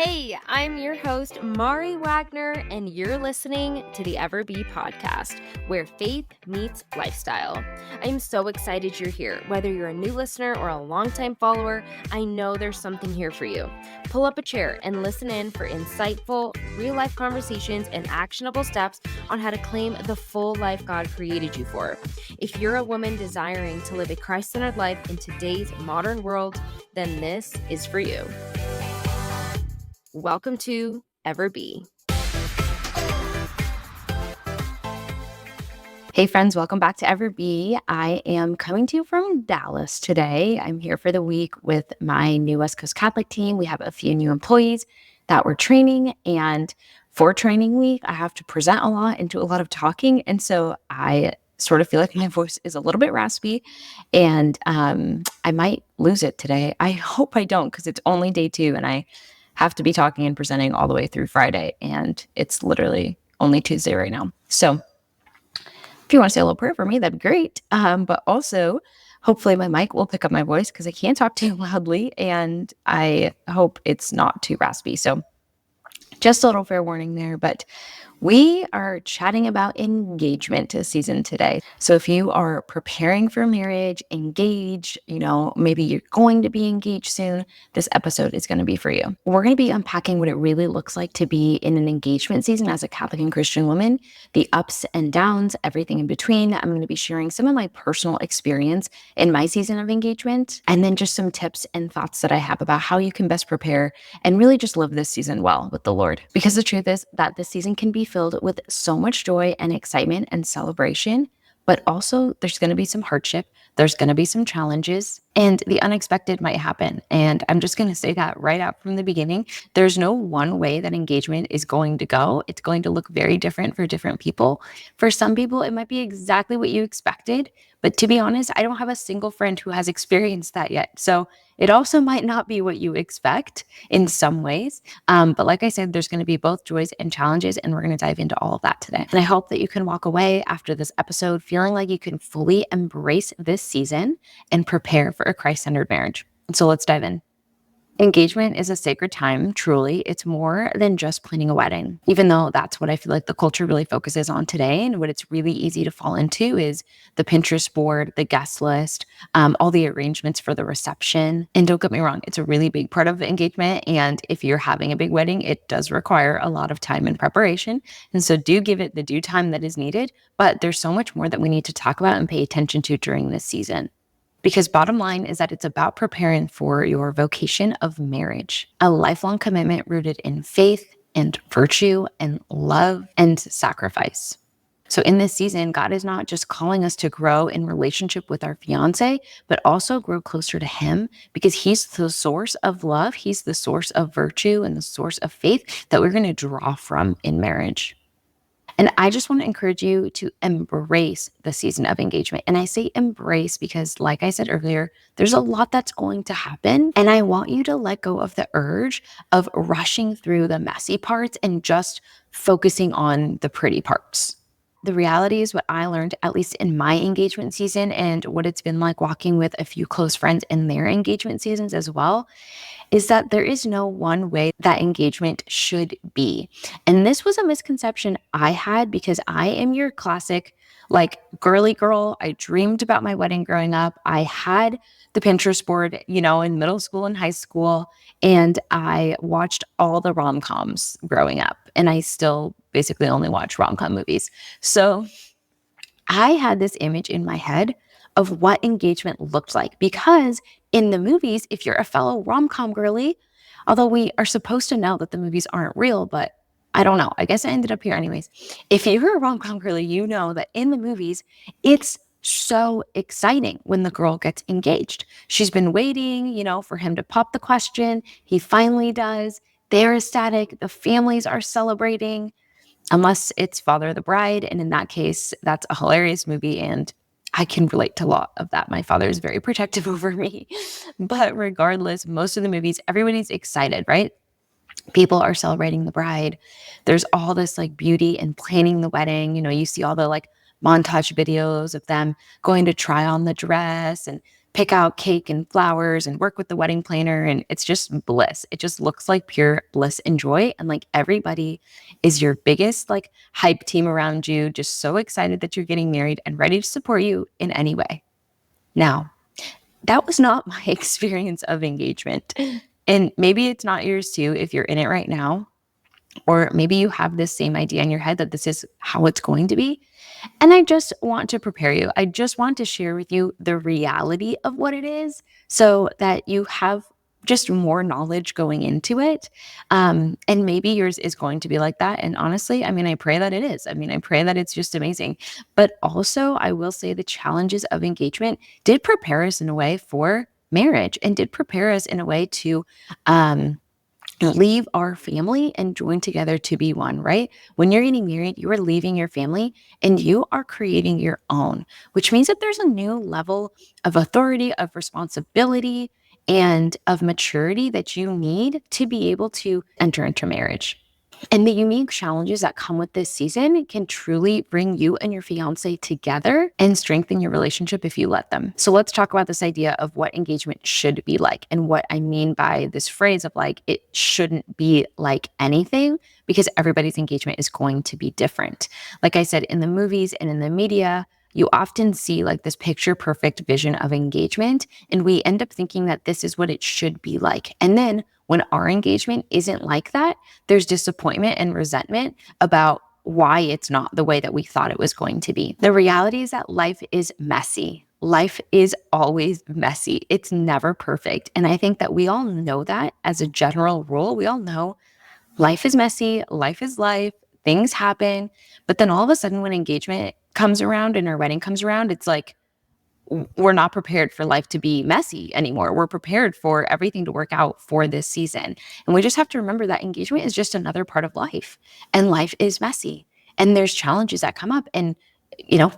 Hey, I'm your host, Mari Wagner, and you're listening to the Ever Be podcast, where faith meets lifestyle. I'm so excited you're here. Whether you're a new listener or a longtime follower, I know there's something here for you. Pull up a chair and listen in for insightful, real-life conversations and actionable steps on how to claim the full life God created you for. If you're a woman desiring to live a Christ-centered life in today's modern world, then this is for you. Welcome to Ever Be. Hey friends, welcome back to Ever Be. I am coming to you from Dallas today. I'm here for the week with my new West Coast Catholic team. We have a few new employees that we're training, and for training week, I have to present a lot and do a lot of talking. And so I sort of feel like my voice is a little bit raspy, and I might lose it today. I hope I don't, because it's only day 2 and I have to be talking and presenting all the way through Friday, and it's literally only Tuesday right now. So if you want to say a little prayer for me, that'd be great. But also, hopefully my mic will pick up my voice because I can't talk too loudly, and I hope it's not too raspy. So just a little fair warning there, but we are chatting about engagement season today. So if you are preparing for marriage, engaged, maybe you're going to be engaged soon, this episode is going to be for you. We're going to be unpacking what it really looks like to be in an engagement season as a Catholic and Christian woman, the ups and downs, everything in between. I'm going to be sharing some of my personal experience in my season of engagement, and then just some tips and thoughts that I have about how you can best prepare and really just live this season well with the Lord. Because the truth is that this season can be filled with so much joy and excitement and celebration, but also there's going to be some hardship, there's going to be some challenges, and the unexpected might happen. And I'm just going to say that right out from the beginning. There's no one way that engagement is going to go. It's going to look very different for different people. For some people, it might be exactly what you expected, but to be honest, I don't have a single friend who has experienced that yet. So it also might not be what you expect in some ways. But like I said, there's going to be both joys and challenges, and we're going to dive into all of that today. And I hope that you can walk away after this episode feeling like you can fully embrace this season and prepare for a Christ-centered marriage. So let's dive in. Engagement is a sacred time, truly. It's more than just planning a wedding, even though that's what I feel like the culture really focuses on today. And what it's really easy to fall into is the Pinterest board, the guest list, all the arrangements for the reception. And don't get me wrong, it's a really big part of engagement. And if you're having a big wedding, it does require a lot of time and preparation. And so do give it the due time that is needed. But there's so much more that we need to talk about and pay attention to during this season. Because bottom line is that it's about preparing for your vocation of marriage, a lifelong commitment rooted in faith and virtue and love and sacrifice. So in this season, God is not just calling us to grow in relationship with our fiance, but also grow closer to Him, because He's the source of love. He's the source of virtue and the source of faith that we're going to draw from in marriage. And I just want to encourage you to embrace the season of engagement. And I say embrace because, like I said earlier, there's a lot that's going to happen. And I want you to let go of the urge of rushing through the messy parts and just focusing on the pretty parts. The reality is what I learned, at least in my engagement season, and what it's been like walking with a few close friends in their engagement seasons as well, is that there is no one way that engagement should be. And this was a misconception I had because I am your classic, girly girl. I dreamed about my wedding growing up. I had the Pinterest board, in middle school and high school, and I watched all the rom-coms growing up, and I still basically only watch rom-com movies. So I had this image in my head of what engagement looked like, because in the movies, if you're a fellow rom-com girly, although we are supposed to know that the movies aren't real, but I don't know. I guess I ended up here anyways. If you're a rom-com girly, you know that in the movies, it's so exciting when the girl gets engaged. She's been waiting, for him to pop the question. He finally does. They're ecstatic. The families are celebrating, unless it's Father of the Bride. And in that case, that's a hilarious movie, and I can relate to a lot of that. My father is very protective over me. But regardless, most of the movies, everybody's excited, right? People are celebrating the bride. There's all this beauty in planning the wedding. You see all the montage videos of them going to try on the dress and pick out cake and flowers and work with the wedding planner. And it's just bliss. It just looks like pure bliss and joy. And like everybody is your biggest like hype team around you, just so excited that you're getting married and ready to support you in any way. Now, that was not my experience of engagement. And maybe it's not yours too if you're in it right now, or maybe you have this same idea in your head that this is how it's going to be. And I just want to prepare you. I just want to share with you the reality of what it is so that you have just more knowledge going into it. And maybe yours is going to be like that. And honestly, I mean, I pray that it is. I mean, I pray that it's just amazing. But also, I will say the challenges of engagement did prepare us in a way for marriage and did prepare us in a way to um, leave our family and join together to be one, right? When you're getting married, you are leaving your family and you are creating your own, which means that there's a new level of authority, of responsibility, and of maturity that you need to be able to enter into marriage. And the unique challenges that come with this season can truly bring you and your fiance together and strengthen your relationship if you let them. So let's talk about this idea of what engagement should be like and what I mean by this phrase of like, it shouldn't be like anything because everybody's engagement is going to be different. Like I said, in the movies and in the media, you often see like this picture perfect vision of engagement, and we end up thinking that this is what it should be like. And then when our engagement isn't like that, there's disappointment and resentment about why it's not the way that we thought it was going to be. The reality is that life is messy. Life is always messy. It's never perfect. And I think that we all know that as a general rule. We all know life is messy, life is life, things happen. But then all of a sudden, when engagement comes around and our wedding comes around, it's like, we're not prepared for life to be messy anymore. We're prepared for everything to work out for this season. And we just have to remember that engagement is just another part of life. And life is messy. And there's challenges that come up and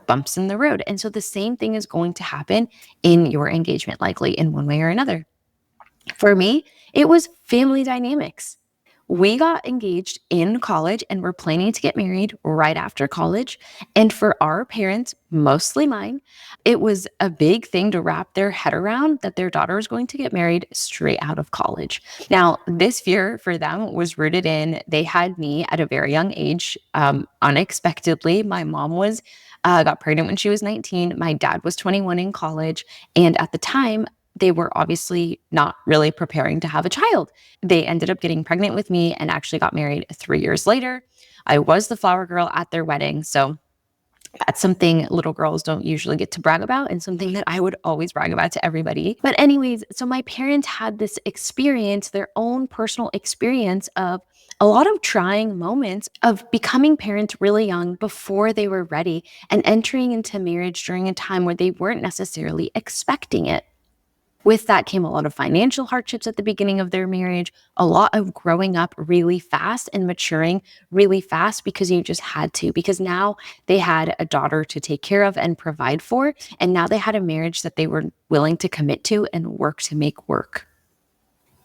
bumps in the road. And so the same thing is going to happen in your engagement, likely in one way or another. For me, it was family dynamics. We got engaged in college and we're planning to get married right after college. And for our parents, mostly mine, it was a big thing to wrap their head around that their daughter was going to get married straight out of college. Now, this fear for them was rooted in they had me at a very young age. Unexpectedly, my mom got pregnant when she was 19. My dad was 21 in college. And at the time, they were obviously not really preparing to have a child. They ended up getting pregnant with me and actually got married 3 years later. I was the flower girl at their wedding. So that's something little girls don't usually get to brag about and something that I would always brag about to everybody. But anyways, so my parents had this experience, their own personal experience of a lot of trying moments of becoming parents really young before they were ready and entering into marriage during a time where they weren't necessarily expecting it. With that came a lot of financial hardships at the beginning of their marriage, a lot of growing up really fast and maturing really fast because you just had to, because now they had a daughter to take care of and provide for. And now they had a marriage that they were willing to commit to and work to make work.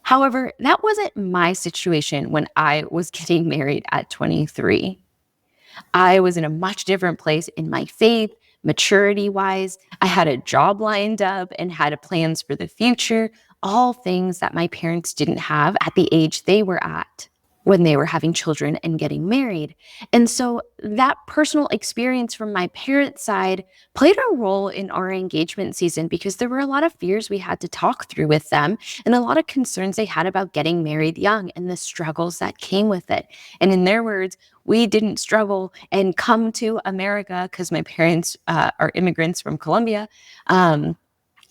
However, that wasn't my situation when I was getting married at 23. I was in a much different place in my faith, maturity wise. I had a job lined up and had plans for the future, all things that my parents didn't have at the age they were at when they were having children and getting married. And so that personal experience from my parents' side played a role in our engagement season because there were a lot of fears we had to talk through with them and a lot of concerns they had about getting married young and the struggles that came with it. And in their words, we didn't struggle and come to America because my parents are immigrants from Colombia.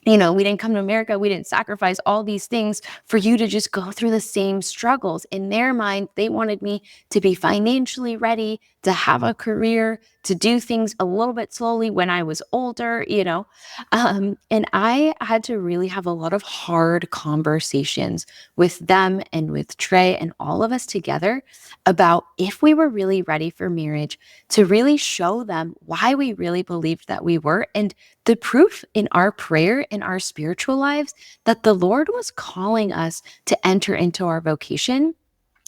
We didn't come to America. We didn't sacrifice all these things for you to just go through the same struggles. In their mind, they wanted me to be financially ready, to have a career, to do things a little bit slowly when I was older. And I had to really have a lot of hard conversations with them and with Trey and all of us together about if we were really ready for marriage, to really show them why we really believed that we were, and the proof in our prayer, in our spiritual lives, that the Lord was calling us to enter into our vocation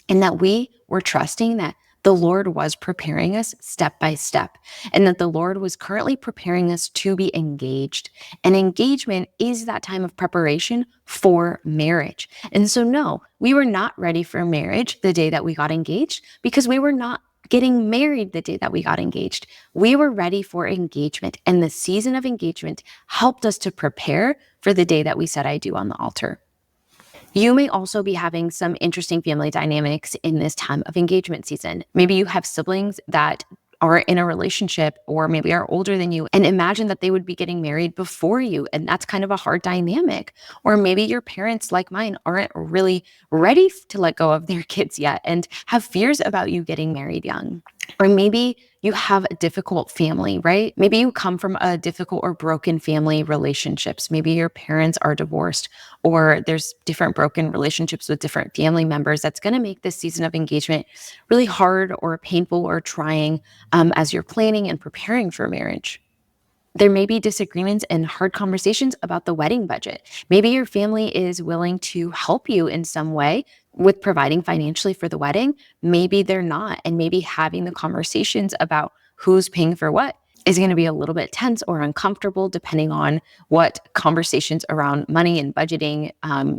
and that we were trusting that the Lord was preparing us step by step, and that the Lord was currently preparing us to be engaged. And engagement is that time of preparation for marriage. And so, no, we were not ready for marriage the day that we got engaged because we were not getting married the day that we got engaged. We were ready for engagement, and the season of engagement helped us to prepare for the day that we said I do on the altar. You may also be having some interesting family dynamics in this time of engagement season. Maybe you have siblings that are in a relationship or maybe are older than you, and imagine that they would be getting married before you. And that's kind of a hard dynamic. Or maybe your parents, like mine, aren't really ready to let go of their kids yet and have fears about you getting married young. Or maybe you have a difficult family, right? Maybe you come from a difficult or broken family relationships. Maybe your parents are divorced, or there's different broken relationships with different family members. That's going to make this season of engagement really hard or painful or trying as you're planning and preparing for marriage. There may be disagreements and hard conversations about the wedding budget. Maybe your family is willing to help you in some way with providing financially for the wedding. Maybe they're not. And maybe having the conversations about who's paying for what is going to be a little bit tense or uncomfortable depending on what conversations around money and budgeting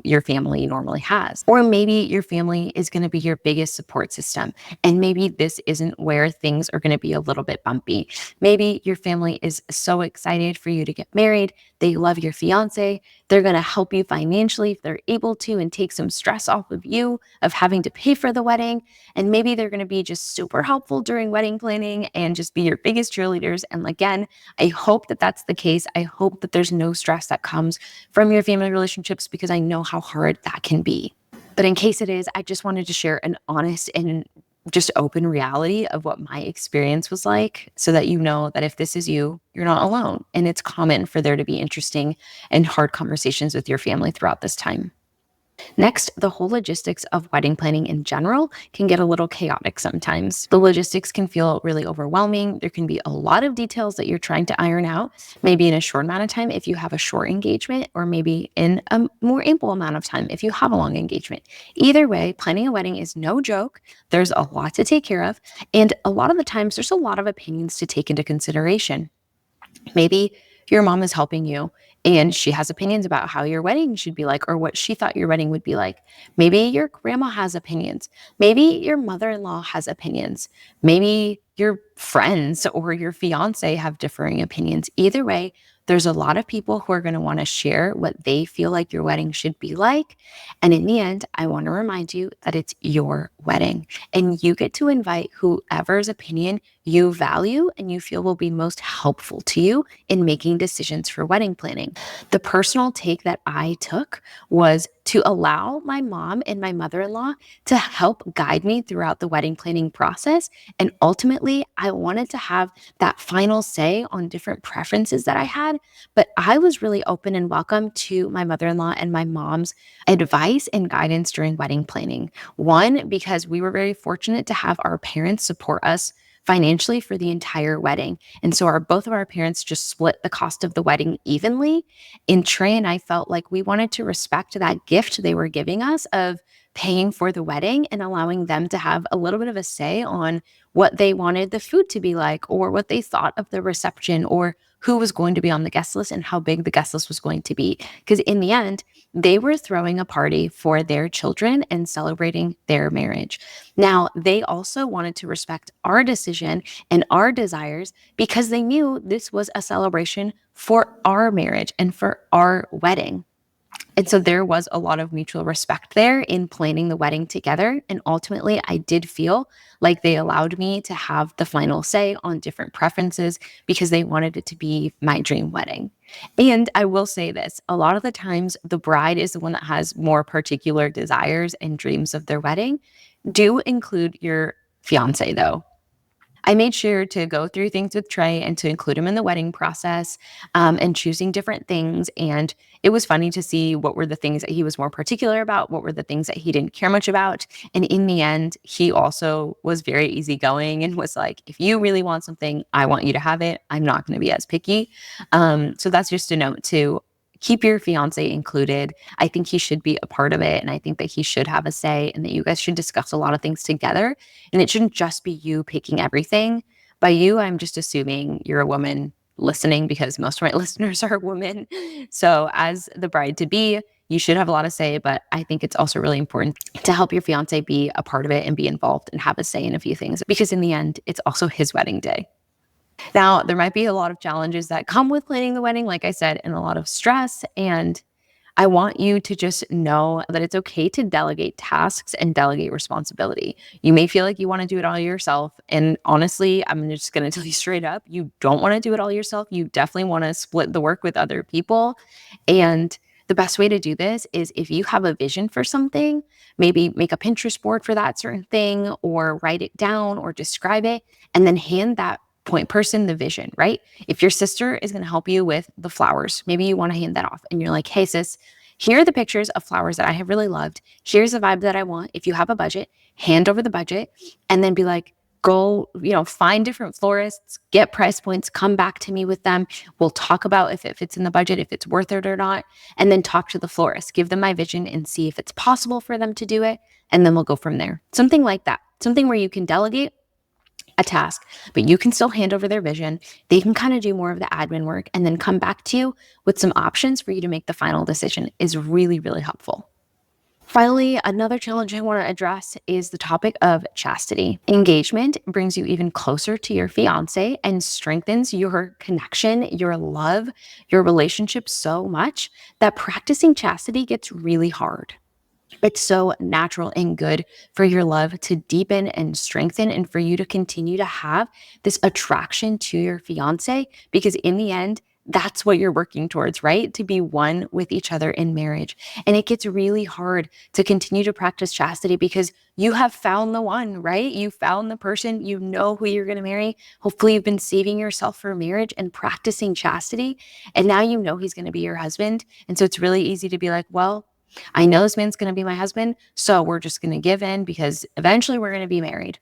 your family normally has. Or maybe your family is going to be your biggest support system. And maybe this isn't where things are going to be a little bit bumpy. Maybe your family is so excited for you to get married. They love your fiance. They're going to help you financially if they're able to and take some stress off of you of having to pay for the wedding. And maybe they're going to be just super helpful during wedding planning and just be your biggest cheerleaders. And again, I hope that that's the case. I hope that there's no stress that comes from your family relationships because I know how hard that can be. But in case it is, I just wanted to share an honest and just open reality of what my experience was like so that you know that if this is you, you're not alone. And it's common for there to be interesting and hard conversations with your family throughout this time. Next, the whole logistics of wedding planning in general can get a little chaotic sometimes. The logistics can feel really overwhelming. There can be a lot of details that you're trying to iron out, maybe in a short amount of time if you have a short engagement, or maybe in a more ample amount of time if you have a long engagement. Either way, planning a wedding is no joke. There's a lot to take care of, and a lot of the times there's a lot of opinions to take into consideration. Maybe your mom is helping you and she has opinions about how your wedding should be like or what she thought your wedding would be like. Maybe your grandma has opinions. Maybe your mother-in-law has opinions. Maybe your friends or your fiance have differing opinions. Either way, there's a lot of people who are going to want to share what they feel like your wedding should be like. And in the end, I want to remind you that it's your wedding and you get to invite whoever's opinion you value and you feel will be most helpful to you in making decisions for wedding planning. The personal take that I took was to allow my mom and my mother-in-law to help guide me throughout the wedding planning process. And ultimately, I wanted to have that final say on different preferences that I had. But I was really open and welcome to my mother-in-law and my mom's advice and guidance during wedding planning. One, because we were very fortunate to have our parents support us financially for the entire wedding. And so both of our parents just split the cost of the wedding evenly. And Trey and I felt like we wanted to respect that gift they were giving us of paying for the wedding and allowing them to have a little bit of a say on what they wanted the food to be like or what they thought of the reception or who was going to be on the guest list and how big the guest list was going to be. Because in the end, they were throwing a party for their children and celebrating their marriage. Now, they also wanted to respect our decision and our desires because they knew this was a celebration for our marriage and for our wedding. And so there was a lot of mutual respect there in planning the wedding together. And ultimately, I did feel like they allowed me to have the final say on different preferences because they wanted it to be my dream wedding. And I will say this, a lot of the times the bride is the one that has more particular desires and dreams of their wedding. Do include your fiance though. I made sure to go through things with Trey and to include him in the wedding process and choosing different things. And it was funny to see what were the things that he was more particular about, what were the things that he didn't care much about. And in the end, he also was very easygoing and was like, if you really want something, I want you to have it. I'm not going to be as picky. So that's just a note to keep your fiance included. I think he should be a part of it. And I think that he should have a say and that you guys should discuss a lot of things together. And it shouldn't just be you picking everything. By you, I'm just assuming you're a woman listening because most of my listeners are women. So as the bride to be, you should have a lot of say, but I think it's also really important to help your fiance be a part of it and be involved and have a say in a few things because in the end, it's also his wedding day. Now, there might be a lot of challenges that come with planning the wedding, like I said, and a lot of stress. And I want you to just know that it's okay to delegate tasks and delegate responsibility. You may feel like you want to do it all yourself. And honestly, I'm just going to tell you straight up, you don't want to do it all yourself. You definitely want to split the work with other people. And the best way to do this is if you have a vision for something, maybe make a Pinterest board for that certain thing or write it down or describe it and then hand that point person the vision, right? If your sister is going to help you with the flowers, maybe you want to hand that off and you're like, hey, sis, here are the pictures of flowers that I have really loved. Here's the vibe that I want. If you have a budget, hand over the budget and then be like, go, find different florists, get price points, come back to me with them. We'll talk about if it fits in the budget, if it's worth it or not, and then talk to the florist, give them my vision and see if it's possible for them to do it. And then we'll go from there. Something like that, something where you can delegate a task, but you can still hand over their vision. They can kind of do more of the admin work and then come back to you with some options for you to make the final decision is really, really helpful. Finally, another challenge I want to address is the topic of chastity. Engagement brings you even closer to your fiance and strengthens your connection, your love, your relationship so much that practicing chastity gets really hard. It's so natural and good for your love to deepen and strengthen and for you to continue to have this attraction to your fiance because in the end, that's what you're working towards, right? To be one with each other in marriage. And it gets really hard to continue to practice chastity because you have found the one, right? You found the person, you know who you're going to marry. Hopefully you've been saving yourself for marriage and practicing chastity. And now you know he's going to be your husband. And so it's really easy to be like, well, I know this man's going to be my husband, so we're just going to give in because eventually we're going to be married.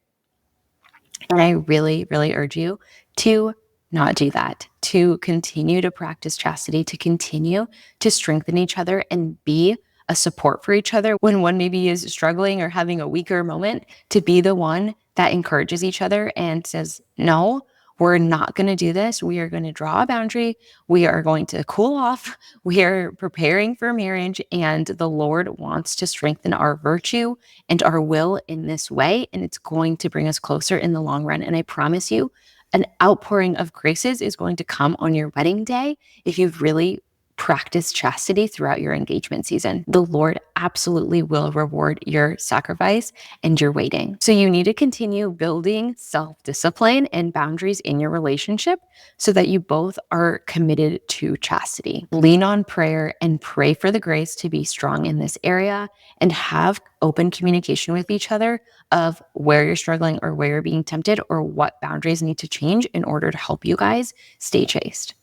And I really, really urge you to not do that, to continue to practice chastity, to continue to strengthen each other and be a support for each other when one maybe is struggling or having a weaker moment, to be the one that encourages each other and says, no, we're not going to do this. We are going to draw a boundary. We are going to cool off. We are preparing for marriage, and the Lord wants to strengthen our virtue and our will in this way, and it's going to bring us closer in the long run. And I promise you, an outpouring of graces is going to come on your wedding day if you've really practiced chastity throughout your engagement season. The Lord absolutely will reward your sacrifice and your waiting. So you need to continue building self-discipline and boundaries in your relationship so that you both are committed to chastity. Lean on prayer and pray for the grace to be strong in this area and have open communication with each other of where you're struggling or where you're being tempted or what boundaries need to change in order to help you guys stay chaste.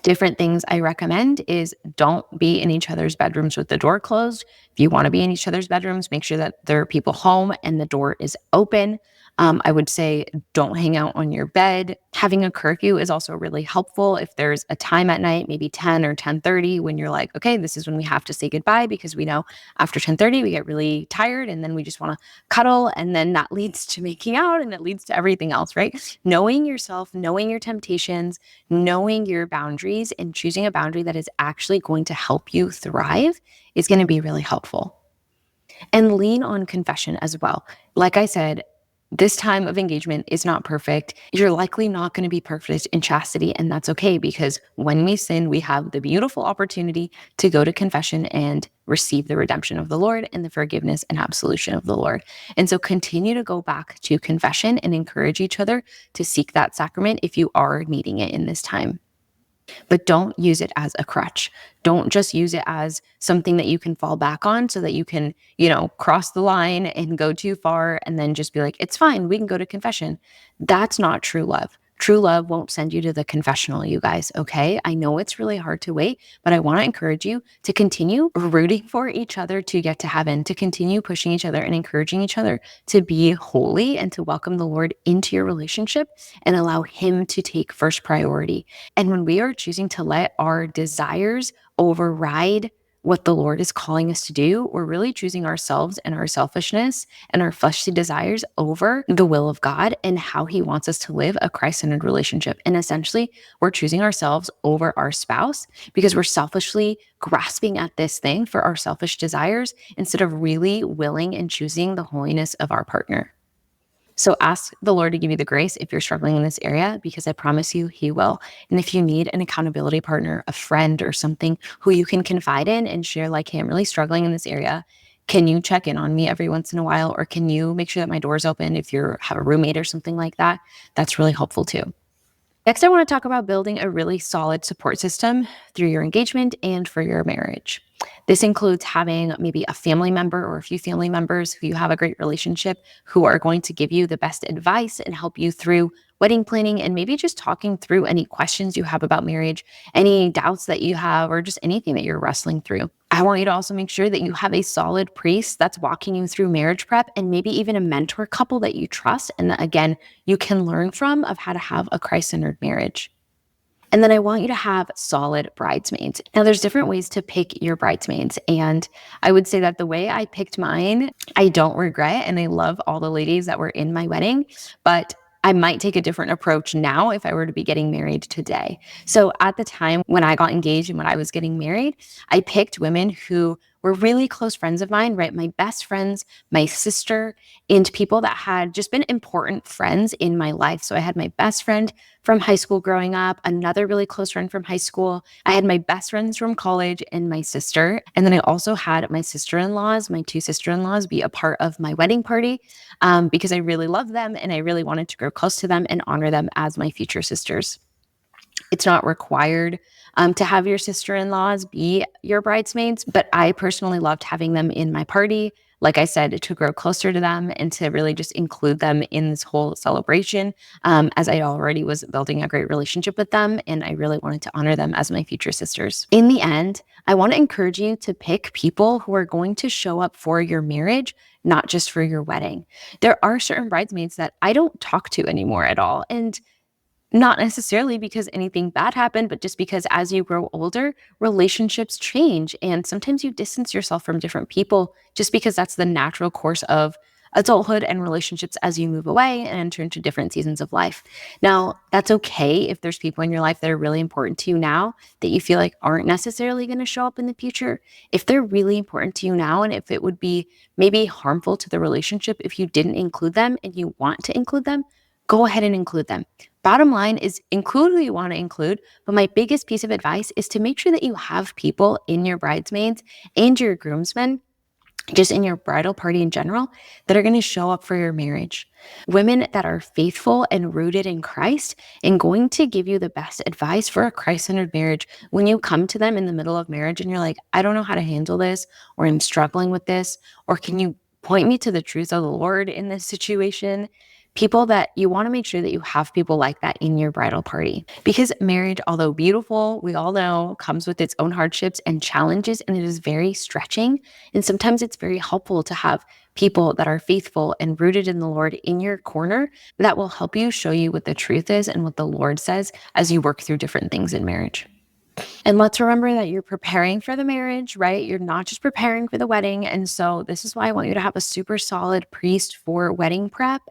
Different things I recommend is don't be in each other's bedrooms with the door closed. If you want to be in each other's bedrooms, make sure that there are people home and the door is open. I would say don't hang out on your bed. Having a curfew is also really helpful. If there's a time at night, maybe 10 or 10:30, when you're like, okay, this is when we have to say goodbye because we know after 10:30 we get really tired and then we just want to cuddle, and then that leads to making out and it leads to everything else, right? Knowing yourself, knowing your temptations, knowing your boundaries and choosing a boundary that is actually going to help you thrive is going to be really helpful. And lean on confession as well. Like I said, this time of engagement is not perfect. You're likely not going to be perfect in chastity, and that's okay because when we sin, we have the beautiful opportunity to go to confession and receive the redemption of the Lord and the forgiveness and absolution of the Lord. And so continue to go back to confession and encourage each other to seek that sacrament if you are needing it in this time. But don't use it as a crutch. Don't just use it as something that you can fall back on so that you can, cross the line and go too far and then just be like, it's fine, we can go to confession. That's not true love. True love won't send you to the confessional, you guys, okay? I know it's really hard to wait, but I want to encourage you to continue rooting for each other to get to heaven, to continue pushing each other and encouraging each other to be holy and to welcome the Lord into your relationship and allow Him to take first priority. And when we are choosing to let our desires override what the Lord is calling us to do, we're really choosing ourselves and our selfishness and our fleshly desires over the will of God and how He wants us to live a Christ-centered relationship. And essentially, we're choosing ourselves over our spouse because we're selfishly grasping at this thing for our selfish desires instead of really willing and choosing the holiness of our partner. So ask the Lord to give you the grace if you're struggling in this area, because I promise you He will. And if you need an accountability partner, a friend, or something who you can confide in and share, like, hey, I'm really struggling in this area. Can you check in on me every once in a while? Or can you make sure that my door's open if you have a roommate or something like that? That's really helpful too. Next, I want to talk about building a really solid support system through your engagement and for your marriage. This includes having maybe a family member or a few family members who you have a great relationship who are going to give you the best advice and help you through wedding planning and maybe just talking through any questions you have about marriage, any doubts that you have, or just anything that you're wrestling through. I want you to also make sure that you have a solid priest that's walking you through marriage prep and maybe even a mentor couple that you trust and that, again, you can learn from of how to have a Christ-centered marriage. And then I want you to have solid bridesmaids. Now, there's different ways to pick your bridesmaids. And I would say that the way I picked mine, I don't regret. And I love all the ladies that were in my wedding, but I might take a different approach now if I were to be getting married today. So at the time when I got engaged and when I was getting married, I picked women who were really close friends of mine, right? My best friends, my sister, and people that had just been important friends in my life. So I had my best friend from high school growing up, another really close friend from high school. I had my best friends from college and my sister. And then I also had my sister-in-laws, my two sister-in-laws, be a part of my wedding party because I really love them and I really wanted to grow close to them and honor them as my future sisters. It's not required to have your sister-in-laws be your bridesmaids, but I personally loved having them in my party. Like I said, to grow closer to them and to really just include them in this whole celebration, as I already was building a great relationship with them, and I really wanted to honor them as my future sisters. In the end, I want to encourage you to pick people who are going to show up for your marriage, not just for your wedding. There are certain bridesmaids that I don't talk to anymore at all, and not necessarily because anything bad happened, but just because as you grow older, relationships change. And sometimes you distance yourself from different people just because that's the natural course of adulthood and relationships as you move away and enter into different seasons of life. Now, that's okay if there's people in your life that are really important to you now that you feel like aren't necessarily going to show up in the future. If they're really important to you now, and if it would be maybe harmful to the relationship if you didn't include them and you want to include them, go ahead and include them. Bottom line is include who you want to include, but my biggest piece of advice is to make sure that you have people in your bridesmaids and your groomsmen, just in your bridal party in general, that are going to show up for your marriage. Women that are faithful and rooted in Christ and going to give you the best advice for a Christ-centered marriage when you come to them in the middle of marriage and you're like, I don't know how to handle this, or I'm struggling with this, or can you point me to the truth of the Lord in this situation? People that you want to make sure that you have people like that in your bridal party, because marriage, although beautiful, we all know comes with its own hardships and challenges, and it is very stretching. And sometimes it's very helpful to have people that are faithful and rooted in the Lord in your corner that will help you show you what the truth is and what the Lord says as you work through different things in marriage. And let's remember that you're preparing for the marriage, right? You're not just preparing for the wedding. And so this is why I want you to have a super solid priest for wedding prep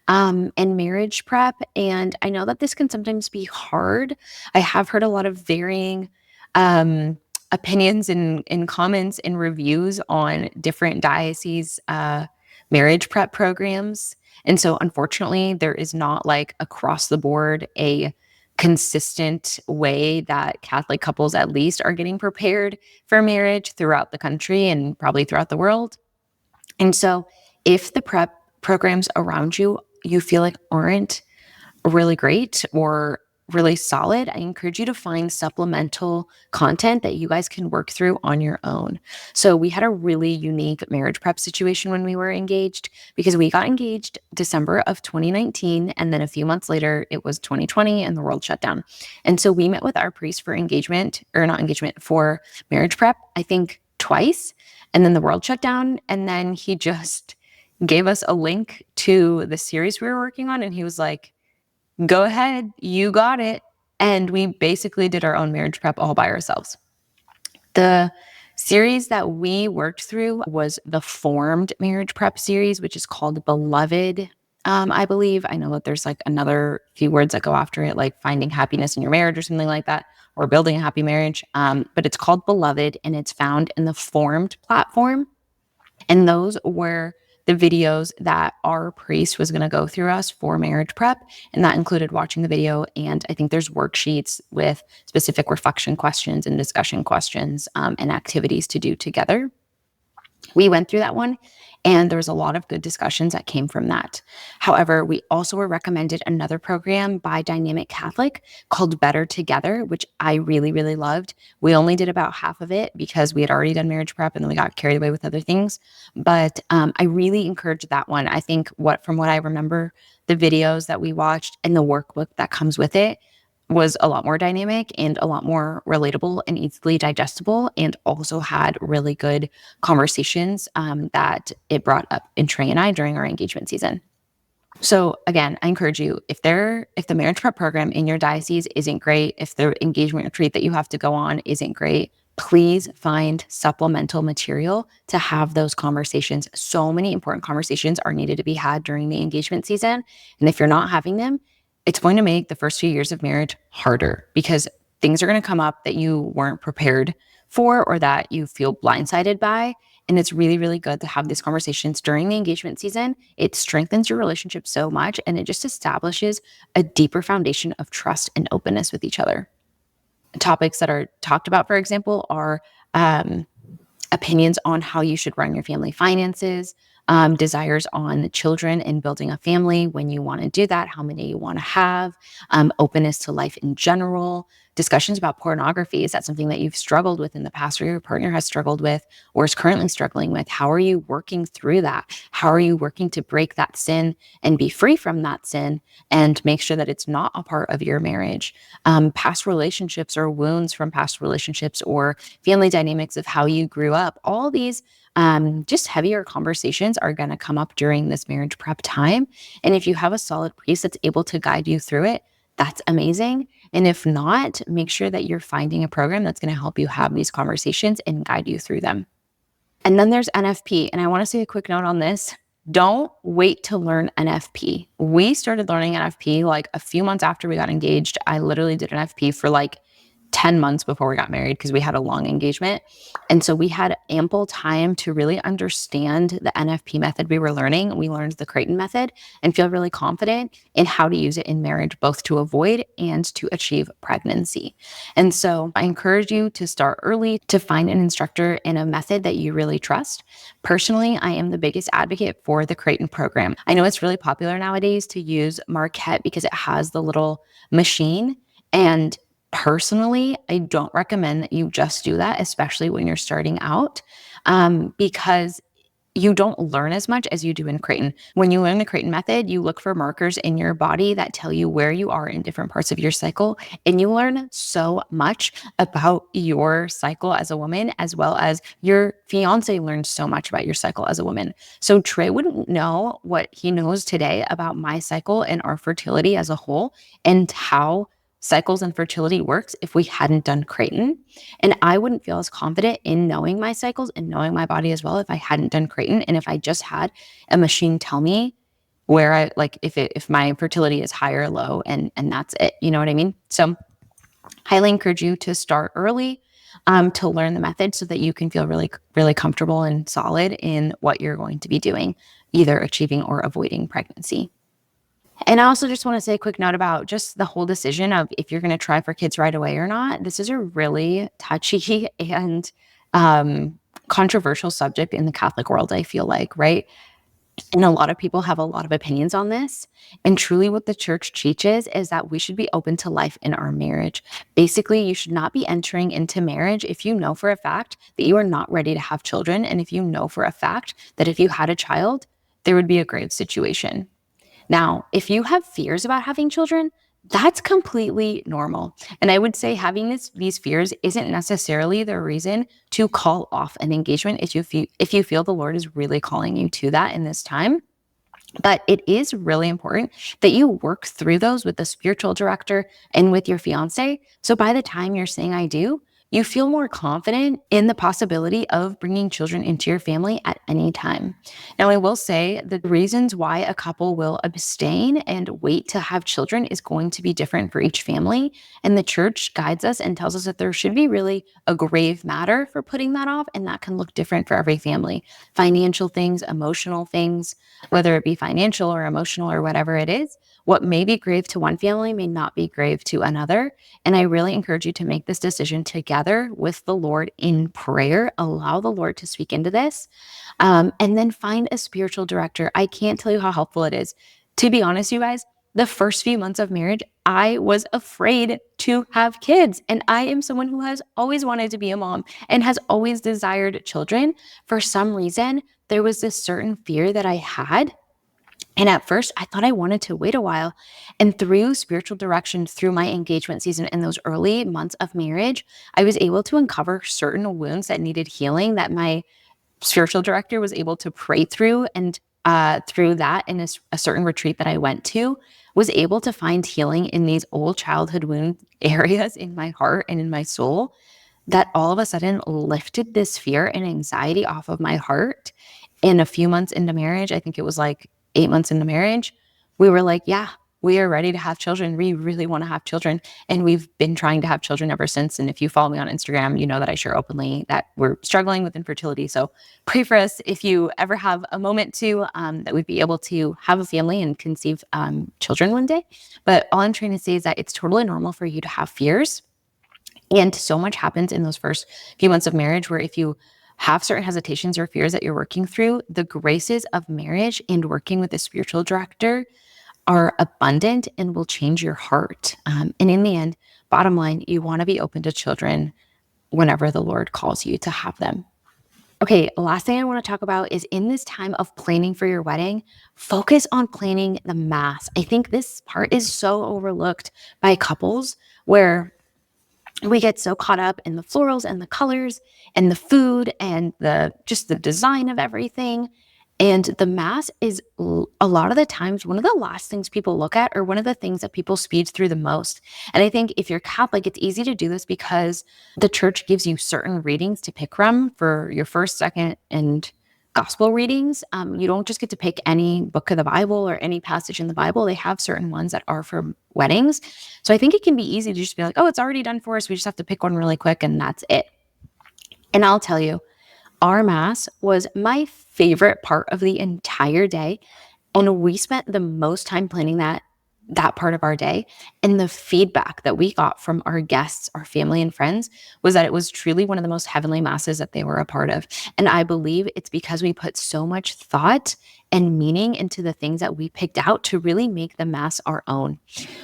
and marriage prep. And I know that this can sometimes be hard. I have heard a lot of varying opinions and comments and reviews on different dioceses marriage prep programs. And so unfortunately, there is not like across the board a consistent way that Catholic couples at least are getting prepared for marriage throughout the country and probably throughout the world. And so if the prep programs around you, you feel like aren't really great, or really solid, I encourage you to find supplemental content that you guys can work through on your own. So we had a really unique marriage prep situation when we were engaged, because we got engaged December of 2019. And then a few months later, it was 2020 and the world shut down. And so we met with our priest for for marriage prep, I think twice. And then the world shut down. And then he just gave us a link to the series we were working on. And he was like, go ahead, you got it. And we basically did our own marriage prep all by ourselves. The series that we worked through was the Formed Marriage Prep series, which is called Beloved. I believe. I know that there's like another few words that go after it, like finding happiness in your marriage or something like that, or building a happy marriage. But it's called Beloved, and it's found in the Formed platform. And those were the videos that our priest was going to go through us for marriage prep. And that included watching the video. And I think there's worksheets with specific reflection questions and discussion questions and activities to do together. We went through that one, and there was a lot of good discussions that came from that. However, we also were recommended another program by Dynamic Catholic called Better Together, which I really, really loved. We only did about half of it because we had already done marriage prep and then we got carried away with other things. But I really encourage that one. I think from what I remember, the videos that we watched and the workbook that comes with it was a lot more dynamic and a lot more relatable and easily digestible, and also had really good conversations that it brought up in Trey and I during our engagement season. So again, I encourage you, if the marriage prep program in your diocese isn't great, if the engagement retreat that you have to go on isn't great, please find supplemental material to have those conversations. So many important conversations are needed to be had during the engagement season. And if you're not having them, it's going to make the first few years of marriage harder, because things are going to come up that you weren't prepared for or that you feel blindsided by. And it's really, really good to have these conversations during the engagement season. It strengthens your relationship so much, and it just establishes a deeper foundation of trust and openness with each other. Topics that are talked about, for example, are opinions on how you should run your family finances, desires on children and building a family, when you want to do that, how many you want to have, openness to life in general, discussions about pornography. Is that something that you've struggled with in the past, or your partner has struggled with, or is currently struggling with? How are you working through that? How are you working to break that sin and be free from that sin and make sure that it's not a part of your marriage? Past relationships or wounds from past relationships, or family dynamics of how you grew up. All these just heavier conversations are going to come up during this marriage prep time. And if you have a solid priest that's able to guide you through it, that's amazing. And if not, make sure that you're finding a program that's going to help you have these conversations and guide you through them. And then there's NFP. And I want to say a quick note on this. Don't wait to learn NFP. We started learning NFP like a few months after we got engaged. I literally did NFP for like 10 months before we got married, because we had a long engagement. And so we had ample time to really understand the NFP method we were learning. We learned the Creighton method and feel really confident in how to use it in marriage, both to avoid and to achieve pregnancy. And so I encourage you to start early, to find an instructor in a method that you really trust. Personally, I am the biggest advocate for the Creighton program. I know it's really popular nowadays to use Marquette because it has the little machine, and personally, I don't recommend that you just do that, especially when you're starting out, because you don't learn as much as you do in Creighton. When you learn the Creighton method, you look for markers in your body that tell you where you are in different parts of your cycle. And you learn so much about your cycle as a woman, as well as your fiance learns so much about your cycle as a woman. So Trey wouldn't know what he knows today about my cycle and our fertility as a whole, and how cycles and fertility works, if we hadn't done Creighton. And I wouldn't feel as confident in knowing my cycles and knowing my body as well if I hadn't done Creighton. And if I just had a machine tell me where I like, if my fertility is high or low, and that's it. You know what I mean? So highly encourage you to start early, to learn the method so that you can feel really, really comfortable and solid in what you're going to be doing, either achieving or avoiding pregnancy. And I also just want to say a quick note about just the whole decision of if you're going to try for kids right away or not. This is a really touchy and controversial subject in the Catholic world, I feel like, right? And a lot of people have a lot of opinions on this. And truly, what the church teaches is that we should be open to life in our marriage. Basically, you should not be entering into marriage if you know for a fact that you are not ready to have children. And if you know for a fact that if you had a child, there would be a grave situation. Now, if you have fears about having children, that's completely normal. And I would say having these fears isn't necessarily the reason to call off an engagement if you feel the Lord is really calling you to that in this time. But it is really important that you work through those with the spiritual director and with your fiance. So by the time you're saying I do, you feel more confident in the possibility of bringing children into your family at any time. Now, I will say the reasons why a couple will abstain and wait to have children is going to be different for each family. And the church guides us and tells us that there should be really a grave matter for putting that off. And that can look different for every family. Financial things, emotional things, whether it be financial or emotional or whatever it is, what may be grave to one family may not be grave to another. And I really encourage you to make this decision together with the Lord in prayer. Allow the Lord to speak into this. And then find a spiritual director. I can't tell you how helpful it is. To be honest, you guys, the first few months of marriage, I was afraid to have kids. And I am someone who has always wanted to be a mom and has always desired children. For some reason, there was this certain fear that I had. And at first, I thought I wanted to wait a while. And through spiritual direction, through my engagement season in those early months of marriage, I was able to uncover certain wounds that needed healing that my spiritual director was able to pray through. And through that, in a certain retreat that I went to, was able to find healing in these old childhood wound areas in my heart and in my soul that all of a sudden lifted this fear and anxiety off of my heart. In a few months into marriage, I think it was like 8 months into marriage, we were like, yeah, we are ready to have children. We really want to have children. And we've been trying to have children ever since. And if you follow me on Instagram, you know that I share openly that we're struggling with infertility. So pray for us if you ever have a moment to, that we'd be able to have a family and conceive children one day. But all I'm trying to say is that it's totally normal for you to have fears. And so much happens in those first few months of marriage where if you have certain hesitations or fears that you're working through, the graces of marriage and working with a spiritual director are abundant and will change your heart. And in the end, bottom line, you want to be open to children whenever the Lord calls you to have them. Okay, last thing I want to talk about is in this time of planning for your wedding, focus on planning the mass. I think this part is so overlooked by couples where we get so caught up in the florals and the colors and the food and the design of everything. And the mass is a lot of the times one of the last things people look at or one of the things that people speed through the most. And I think if you're Catholic, it's easy to do this because the church gives you certain readings to pick from for your first, second, and gospel readings. You don't just get to pick any book of the Bible or any passage in the Bible. They have certain ones that are for weddings. So I think it can be easy to just be like, oh, it's already done for us. We just have to pick one really quick and that's it. And I'll tell you, our mass was my favorite part of the entire day. And we spent the most time planning that part of our day. And the feedback that we got from our guests, our family and friends, was that it was truly one of the most heavenly masses that they were a part of. And I believe it's because we put so much thought and meaning into the things that we picked out to really make the mass our own.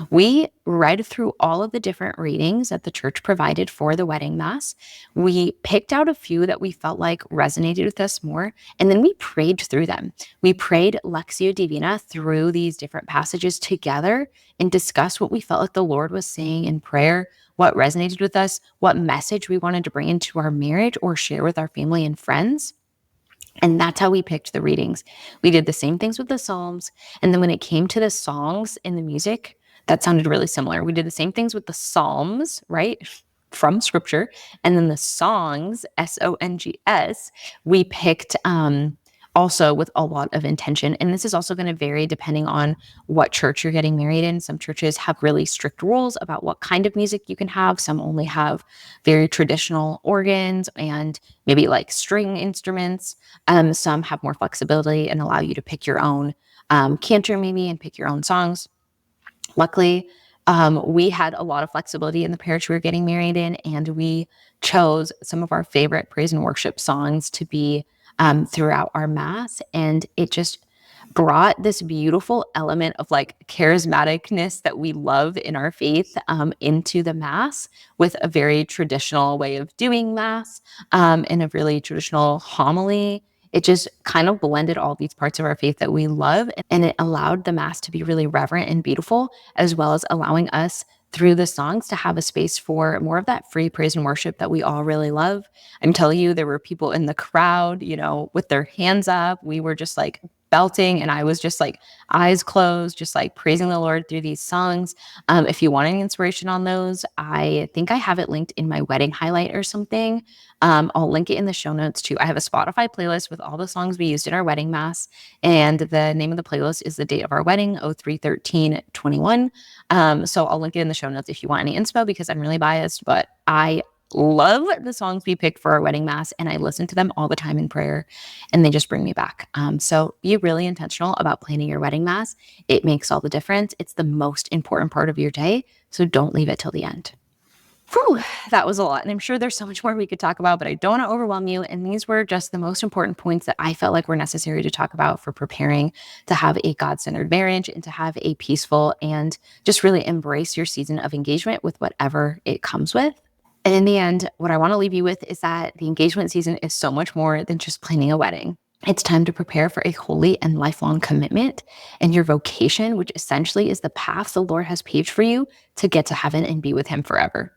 We read through all of the different readings that the church provided for the wedding mass. We picked out a few that we felt like resonated with us more, and then we prayed through them. We prayed Lectio Divina through these different passages together and discussed what we felt like the Lord was saying in prayer, what resonated with us, what message we wanted to bring into our marriage or share with our family and friends. And that's how we picked the readings. We did the same things with the Psalms. And then when it came to the songs and the music, that sounded really similar. We did the same things with the Psalms, right? From scripture. And then the songs, songs, we picked also with a lot of intention. And this is also going to vary depending on what church you're getting married in. Some churches have really strict rules about what kind of music you can have. Some only have very traditional organs and maybe like string instruments. Some have more flexibility and allow you to pick your own cantor maybe and pick your own songs. Luckily, we had a lot of flexibility in the parish we were getting married in, and we chose some of our favorite praise and worship songs to be throughout our mass. And it just brought this beautiful element of like charismaticness that we love in our faith into the Mass with a very traditional way of doing Mass and a really traditional homily. It just kind of blended all these parts of our faith that we love, and it allowed the Mass to be really reverent and beautiful, as well as allowing us through the songs to have a space for more of that free praise and worship that we all really love. I'm telling you, there were people in the crowd, with their hands up. We were just like belting, and I was just like eyes closed, just like praising the Lord through these songs. If you want any inspiration on those, I think I have it linked in my wedding highlight or something. I'll link it in the show notes too. I have a Spotify playlist with all the songs we used in our wedding Mass, and the name of the playlist is the date of our wedding, 03/13/21. So I'll link it in the show notes if you want any inspo, because I'm really biased, but I love the songs we picked for our wedding Mass, and I listen to them all the time in prayer, and they just bring me back. So be really intentional about planning your wedding Mass. It makes all the difference. It's the most important part of your day, so don't leave it till the end. Whew, that was a lot. And I'm sure there's so much more we could talk about, but I don't want to overwhelm you. And these were just the most important points that I felt like were necessary to talk about for preparing to have a God-centered marriage and to have a peaceful and just really embrace your season of engagement with whatever it comes with. And in the end, what I want to leave you with is that the engagement season is so much more than just planning a wedding. It's time to prepare for a holy and lifelong commitment and your vocation, which essentially is the path the Lord has paved for you to get to heaven and be with Him forever.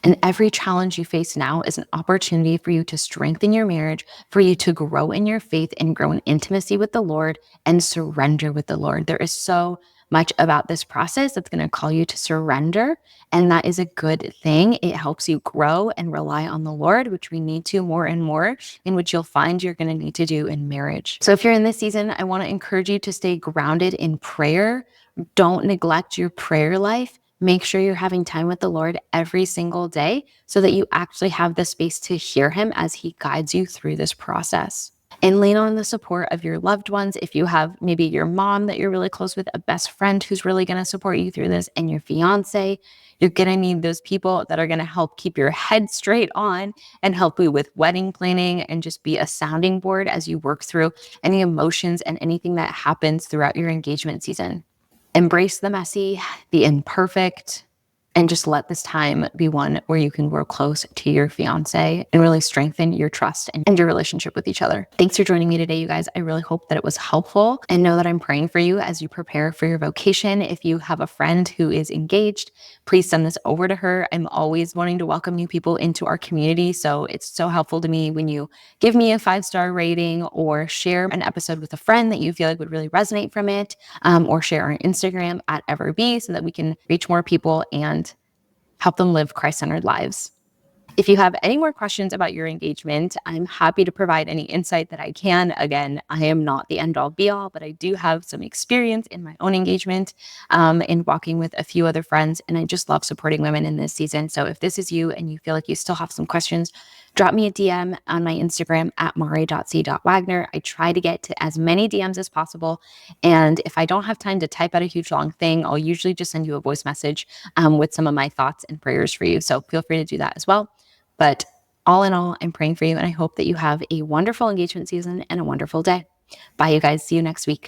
And every challenge you face now is an opportunity for you to strengthen your marriage, for you to grow in your faith and grow in intimacy with the Lord and surrender with the Lord. There is so much about this process that's going to call you to surrender, and that is a good thing. It helps you grow and rely on the Lord, which we need to more and more, in which you'll find you're going to need to do in marriage. So if you're in this season, I want to encourage you to stay grounded in prayer. Don't neglect your prayer life. Make sure you're having time with the Lord every single day so that you actually have the space to hear Him as He guides you through this process. And lean on the support of your loved ones. If you have maybe your mom that you're really close with, a best friend who's really going to support you through this, and your fiance, you're going to need those people that are going to help keep your head straight on and help you with wedding planning and just be a sounding board as you work through any emotions and anything that happens throughout your engagement season. Embrace the messy, the imperfect, and just let this time be one where you can grow close to your fiance and really strengthen your trust and your relationship with each other. Thanks for joining me today, you guys. I really hope that it was helpful, and know that I'm praying for you as you prepare for your vocation. If you have a friend who is engaged, please send this over to her. I'm always wanting to welcome new people into our community, so it's so helpful to me when you give me a 5-star rating or share an episode with a friend that you feel like would really resonate from it, or share on Instagram at Everbee so that we can reach more people and help them live Christ-centered lives. If you have any more questions about your engagement, I'm happy to provide any insight that I can. Again, I am not the end-all be-all, but I do have some experience in my own engagement, in walking with a few other friends, and I just love supporting women in this season. So if this is you and you feel like you still have some questions, drop me a DM on my Instagram at mari.c.wagner. I try to get to as many DMs as possible, and if I don't have time to type out a huge long thing, I'll usually just send you a voice message with some of my thoughts and prayers for you. So feel free to do that as well. But all in all, I'm praying for you, and I hope that you have a wonderful engagement season and a wonderful day. Bye, you guys. See you next week.